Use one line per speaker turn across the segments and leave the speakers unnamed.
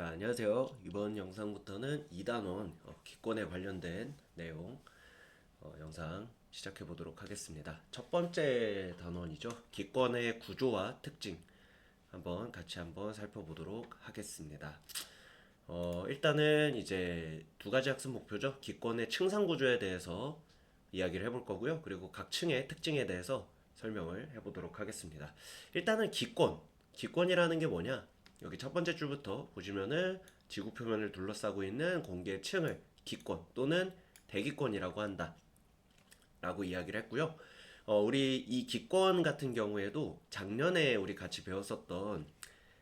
자, 안녕하세요. 이번 영상부터는 2단원 기권에 관련된 내용 영상 시작해 보도록 하겠습니다. 첫 번째 단원이죠. 기권의 구조와 특징 한번 살펴보도록 하겠습니다. 일단은 이제 두 가지 학습 목표죠. 기권의 층상 구조에 대해서 이야기를 해볼 거고요. 그리고 각 층의 특징에 대해서 설명을 해보도록 하겠습니다. 일단은 기권이라는 게 뭐냐? 여기 첫 번째 줄부터 보시면은 지구 표면을 둘러싸고 있는 공기의 층을 기권 또는 대기권이라고 한다 라고 이야기를 했고요. 우리 이 기권 같은 경우에도 작년에 우리 같이 배웠었던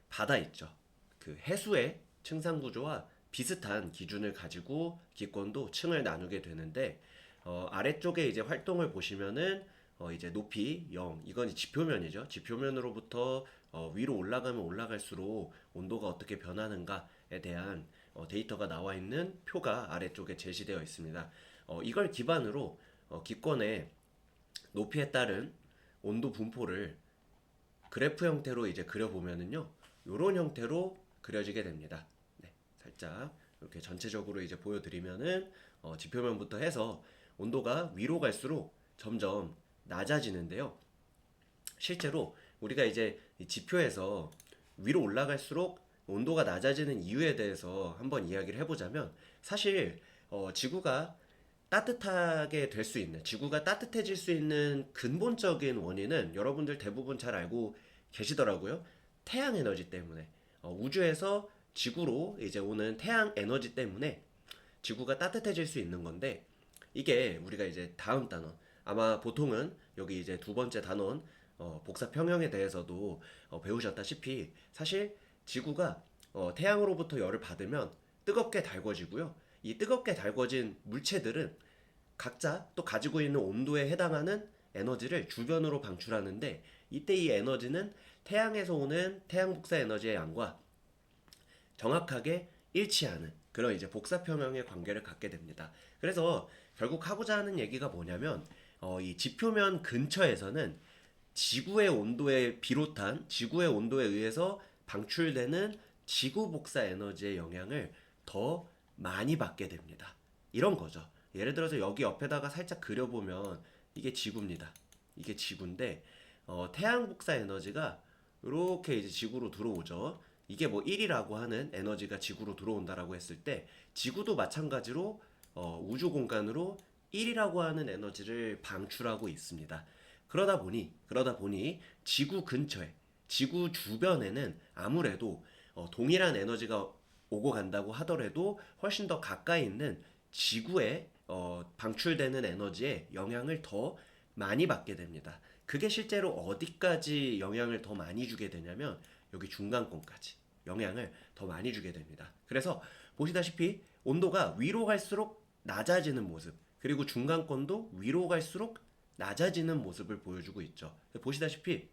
바다 있죠. 그 해수의 층상 구조와 비슷한 기준을 가지고 기권도 층을 나누게 되는데, 아래쪽에 이제 활동을 보시면은 이제 높이 0, 이건 지표면이죠. 지표면으로부터 위로 올라가면 올라갈수록 온도가 어떻게 변하는가에 대한 데이터가 나와 있는 표가 아래쪽에 제시되어 있습니다. 이걸 기반으로 기권의 높이에 따른 온도 분포를 그래프 형태로 이제 그려보면은요, 이런 형태로 그려지게 됩니다. 네, 살짝 이렇게 전체적으로 이제 보여드리면은 지표면부터 해서 온도가 위로 갈수록 점점 낮아지는데요. 실제로 우리가 이제 이 지표에서 위로 올라갈수록 온도가 낮아지는 이유에 대해서 한번 이야기를 해보자면, 사실 지구가 따뜻하게 될 수 있는, 지구가 따뜻해질 수 있는 근본적인 원인은 여러분들 대부분 잘 알고 계시더라고요. 태양 에너지 때문에, 우주에서 지구로 이제 오는 태양 에너지 때문에 지구가 따뜻해질 수 있는 건데, 이게 우리가 이제 다음 단원, 아마 보통은 여기 이제 두 번째 단원 복사 평형에 대해서도 배우셨다시피, 사실 지구가 태양으로부터 열을 받으면 뜨겁게 달궈지고요. 이 뜨겁게 달궈진 물체들은 각자 또 가지고 있는 온도에 해당하는 에너지를 주변으로 방출하는데, 이때 이 에너지는 태양에서 오는 태양 복사 에너지의 양과 정확하게 일치하는 그런 이제 복사표명의 관계를 갖게 됩니다. 그래서 결국 하고자 하는 얘기가 뭐냐면, 이 지표면 근처에서는 지구의 온도에 비롯한 지구의 온도에 의해서 방출되는 지구 복사 에너지의 영향을 더 많이 받게 됩니다. 이런 거죠. 예를 들어서 여기 옆에다가 살짝 그려보면 이게 지구입니다. 이게 지구인데, 태양 복사 에너지가 이렇게 이제 지구로 들어오죠. 이게 뭐 1이라고 하는 에너지가 지구로 들어온다라고 했을 때, 지구도 마찬가지로 우주 공간으로 1이라고 하는 에너지를 방출하고 있습니다. 그러다 보니 지구 근처에, 지구 주변에는 아무래도 동일한 에너지가 오고 간다고 하더라도 훨씬 더 가까이 있는 지구에 방출되는 에너지에 영향을 더 많이 받게 됩니다. 그게 실제로 어디까지 영향을 더 많이 주게 되냐면, 여기 중간권까지 영향을 더 많이 주게 됩니다. 그래서 보시다시피 온도가 위로 갈수록 낮아지는 모습, 그리고 중간권도 위로 갈수록 낮아지는 모습을 보여주고 있죠. 보시다시피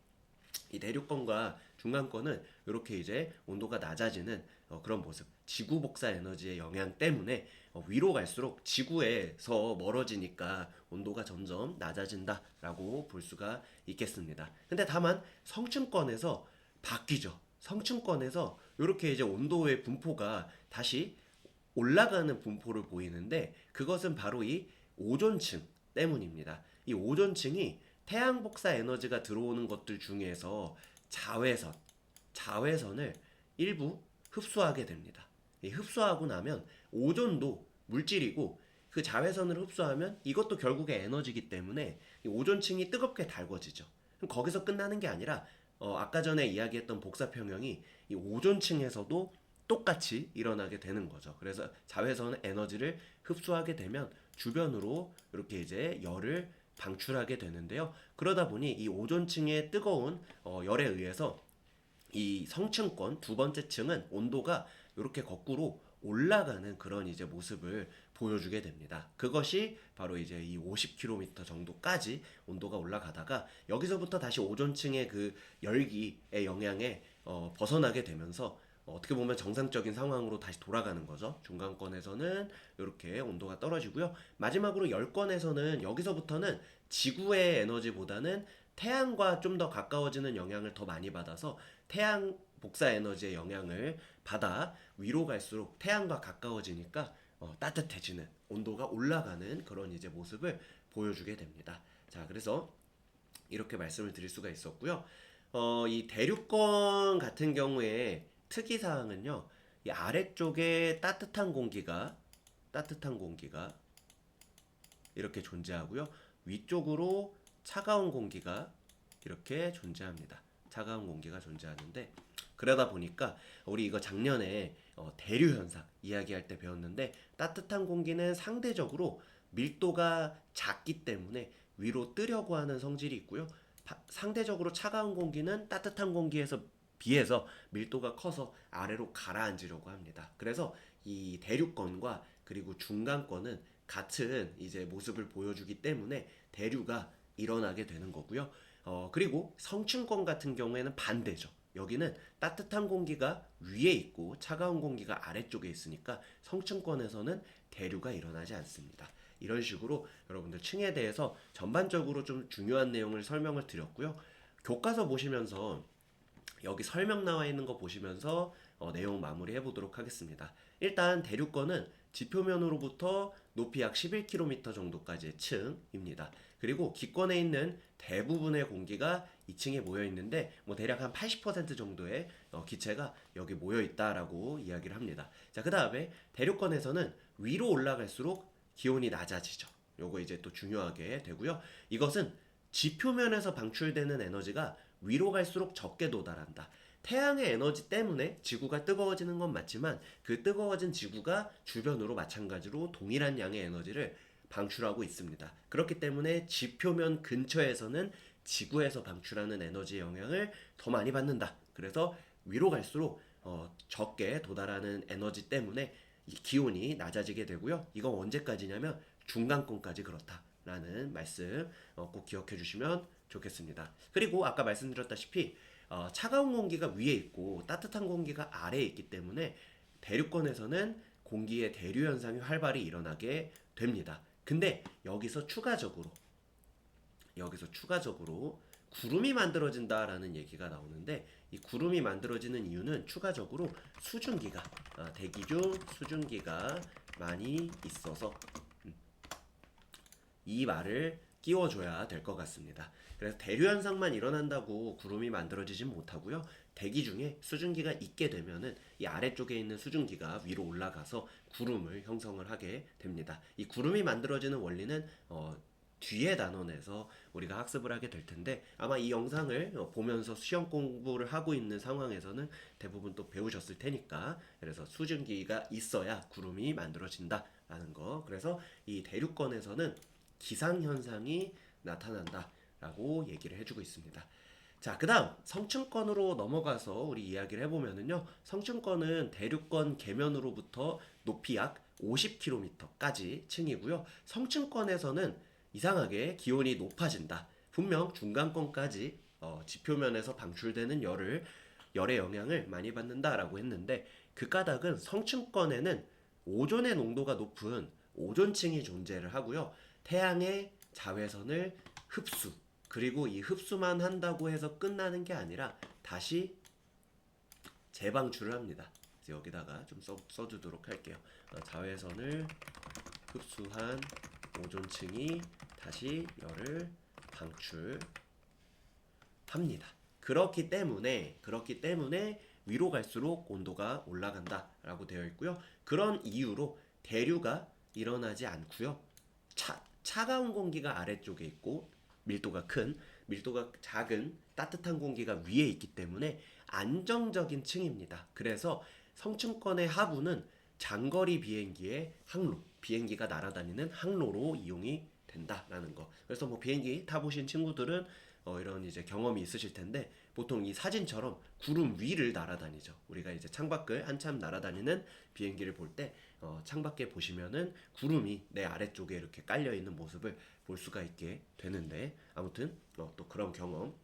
이 대륙권과 중간권은 이렇게 이제 온도가 낮아지는 그런 모습, 지구 복사 에너지의 영향 때문에 위로 갈수록 지구에서 멀어지니까 온도가 점점 낮아진다라고 볼 수가 있겠습니다. 근데 다만 성층권에서 바뀌죠. 성층권에서 이렇게 이제 온도의 분포가 다시 올라가는 분포를 보이는데, 그것은 바로 이 오존층 때문입니다. 이 오존층이 태양 복사 에너지가 들어오는 것들 중에서 자외선을 일부 흡수하게 됩니다. 이 흡수하고 나면 오존도 물질이고, 그 자외선을 흡수하면 이것도 결국에 에너지이기 때문에 이 오존층이 뜨겁게 달궈지죠. 그럼 거기서 끝나는 게 아니라 아까 전에 이야기했던 복사평형이 이 오존층에서도 똑같이 일어나게 되는 거죠. 그래서 자외선 에너지를 흡수하게 되면 주변으로 이렇게 이제 열을 방출하게 되는데요. 그러다 보니 이 오존층의 뜨거운 열에 의해서 이 성층권 두 번째 층은 온도가 이렇게 거꾸로 올라가는 그런 이제 모습을 보여주게 됩니다. 그것이 바로 이제 이 50km 정도까지 온도가 올라가다가, 여기서부터 다시 오존층의 그 열기의 영향에 벗어나게 되면서 어떻게 보면 정상적인 상황으로 다시 돌아가는 거죠. 중간권에서는 이렇게 온도가 떨어지고요. 마지막으로 열권에서는 여기서부터는 지구의 에너지보다는 태양과 좀 더 가까워지는 영향을 더 많이 받아서 태양 복사 에너지의 영향을 받아 위로 갈수록 태양과 가까워지니까 따뜻해지는, 온도가 올라가는 그런 이제 모습을 보여주게 됩니다. 자, 그래서 이렇게 말씀을 드릴 수가 있었고요. 이 대륙권 같은 경우에 특이사항은요, 이 아래쪽에 따뜻한 공기가 이렇게 존재하고요. 위쪽으로 차가운 공기가 이렇게 존재합니다. 차가운 공기가 존재하는데, 그러다 보니까 우리 이거 작년에 대류 현상 이야기할 때 배웠는데, 따뜻한 공기는 상대적으로 밀도가 작기 때문에 위로 뜨려고 하는 성질이 있고요. 상대적으로 차가운 공기는 따뜻한 공기에서 비해서 밀도가 커서 아래로 가라앉으려고 합니다. 그래서 이 대륙권과 그리고 중간권은 같은 이제 모습을 보여주기 때문에 대류가 일어나게 되는 거고요. 그리고 성층권 같은 경우에는 반대죠. 여기는 따뜻한 공기가 위에 있고 차가운 공기가 아래쪽에 있으니까 성층권에서는 대류가 일어나지 않습니다. 이런 식으로 여러분들 층에 대해서 전반적으로 좀 중요한 내용을 설명을 드렸고요. 교과서 보시면서 여기 설명 나와 있는 거 보시면서 내용 마무리해 보도록 하겠습니다. 일단 대륙권은 지표면으로부터 높이 약 11km 정도까지의 층입니다. 그리고 기권에 있는 대부분의 공기가 2층에 모여 있는데 대략 한 80% 정도의 기체가 여기 모여 있다라고 이야기를 합니다. 자, 그다음에 대륙권에서는 위로 올라갈수록 기온이 낮아지죠. 요거 이제 또 중요하게 되고요. 이것은 지표면에서 방출되는 에너지가 위로 갈수록 적게 도달한다. 태양의 에너지 때문에 지구가 뜨거워지는 건 맞지만 그 뜨거워진 지구가 주변으로 마찬가지로 동일한 양의 에너지를 방출하고 있습니다. 그렇기 때문에 지표면 근처에서는 지구에서 방출하는 에너지 영향을 더 많이 받는다. 그래서 위로 갈수록 적게 도달하는 에너지 때문에 이 기온이 낮아지게 되고요. 이건 언제까지냐면 중간권까지 그렇다라는 말씀 꼭 기억해 주시면 좋겠습니다. 그리고 아까 말씀드렸다시피 차가운 공기가 위에 있고 따뜻한 공기가 아래에 있기 때문에 대륙권에서는 공기의 대류 현상이 활발히 일어나게 됩니다. 근데 여기서 추가적으로 구름이 만들어진다라는 얘기가 나오는데, 이 구름이 만들어지는 이유는 추가적으로 수증기가 대기 중 수증기가 많이 있어서 이 말을 끼워줘야 될 것 같습니다. 그래서 대류 현상만 일어난다고 구름이 만들어지진 못하고요. 대기 중에 수증기가 있게 되면은 이 아래쪽에 있는 수증기가 위로 올라가서 구름을 형성을 하게 됩니다. 이 구름이 만들어지는 원리는 뒤에 단원에서 우리가 학습을 하게 될 텐데, 아마 이 영상을 보면서 시험 공부를 하고 있는 상황에서는 대부분 또 배우셨을 테니까, 그래서 수증기가 있어야 구름이 만들어진다라는 거. 그래서 이 대륙권에서는 기상현상이 나타난다라고 얘기를 해주고 있습니다. 자, 그 다음 성층권으로 넘어가서 우리 이야기를 해보면은요, 성층권은 대륙권 계면으로부터 높이 약 50km까지 층이고요. 성층권에서는 이상하게 기온이 높아진다. 분명 중간권까지 지표면에서 방출되는 열의 영향을 많이 받는다라고 했는데, 그 까닭은 성층권에는 오존의 농도가 높은 오존층이 존재를 하고요. 태양의 자외선을 흡수, 그리고 이 흡수만 한다고 해서 끝나는 게 아니라 다시 재방출을 합니다. 여기다가 좀 써주도록 할게요. 자외선을 흡수한 오존층이 다시 열을 방출합니다. 그렇기 때문에 위로 갈수록 온도가 올라간다라고 되어 있고요. 그런 이유로 대류가 일어나지 않고요. 차가운 공기가 아래쪽에 있고 밀도가 작은 따뜻한 공기가 위에 있기 때문에 안정적인 층입니다. 그래서 성층권의 하부는 장거리 비행기의 항로, 비행기가 날아다니는 항로로 이용이 된다라는 거. 그래서 비행기 타보신 친구들은 이런 이제 경험이 있으실 텐데, 보통 이 사진처럼 구름 위를 날아다니죠. 우리가 이제 창밖을 한참 날아다니는 비행기를 볼 때 창밖에 보시면은 구름이 내 아래쪽에 이렇게 깔려 있는 모습을 볼 수가 있게 되는데, 아무튼 또 그런 경험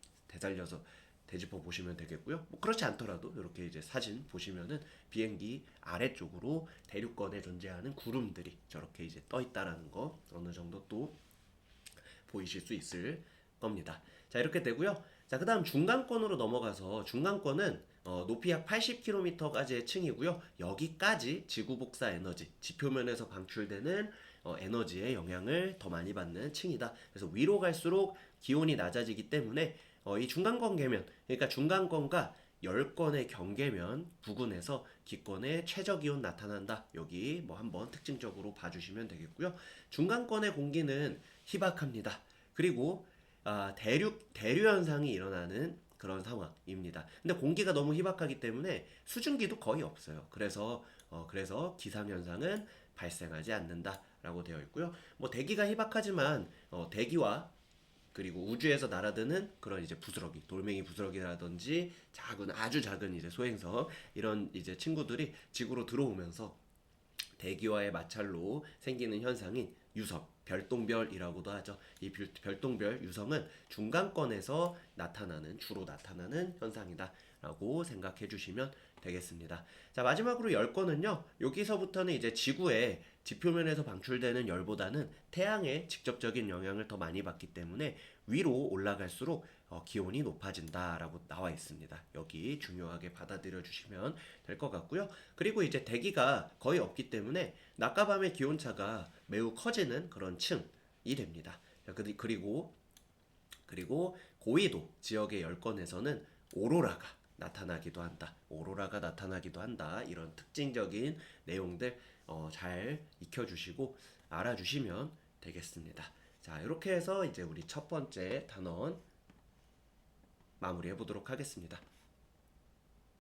되짚어 보시면 되겠고요. 그렇지 않더라도 이렇게 이제 사진 보시면은 비행기 아래쪽으로 대륙권에 존재하는 구름들이 저렇게 이제 떠 있다라는 거 어느 정도 또 보이실 수 있을 겁니다. 자, 이렇게 되고요. 자, 그 다음 중간권으로 넘어가서 중간권은 높이 약 80km까지의 층이고요. 여기까지 지구 복사 에너지, 지표면에서 방출되는 에너지의 영향을 더 많이 받는 층이다. 그래서 위로 갈수록 기온이 낮아지기 때문에 이 중간권 계면, 그러니까 중간권과 열권의 경계면 부근에서 기권의 최저 기온 나타난다. 여기 뭐 한번 특징적으로 봐주시면 되겠고요. 중간권의 공기는 희박합니다. 그리고 대류 현상이 일어나는 그런 상황입니다. 근데 공기가 너무 희박하기 때문에 수증기도 거의 없어요. 그래서 기상 현상은 발생하지 않는다라고 되어 있고요. 뭐 대기가 희박하지만 대기와 그리고 우주에서 날아드는 그런 이제 부스러기, 돌멩이 부스러기라든지 아주 작은 이제 소행성 이런 이제 친구들이 지구로 들어오면서 대기와의 마찰로 생기는 현상인 유성, 별똥별이라고도 하죠. 이 별똥별 유성은 중간권에서 주로 나타나는 현상이다라고 생각해 주시면 되겠습니다. 자, 마지막으로 열권은요. 여기서부터는 이제 지구의 지표면에서 방출되는 열보다는 태양의 직접적인 영향을 더 많이 받기 때문에 위로 올라갈수록 기온이 높아진다라고 나와 있습니다. 여기 중요하게 받아들여 주시면 될 것 같고요. 그리고 이제 대기가 거의 없기 때문에 낮과 밤의 기온차가 매우 커지는 그런 층이 됩니다. 그리고 고緯도 지역의 열권에서는 오로라가 나타나기도 한다. 이런 특징적인 내용들 잘 익혀주시고 알아주시면 되겠습니다. 자, 이렇게 해서 이제 우리 첫 번째 단원 마무리해 보도록 하겠습니다.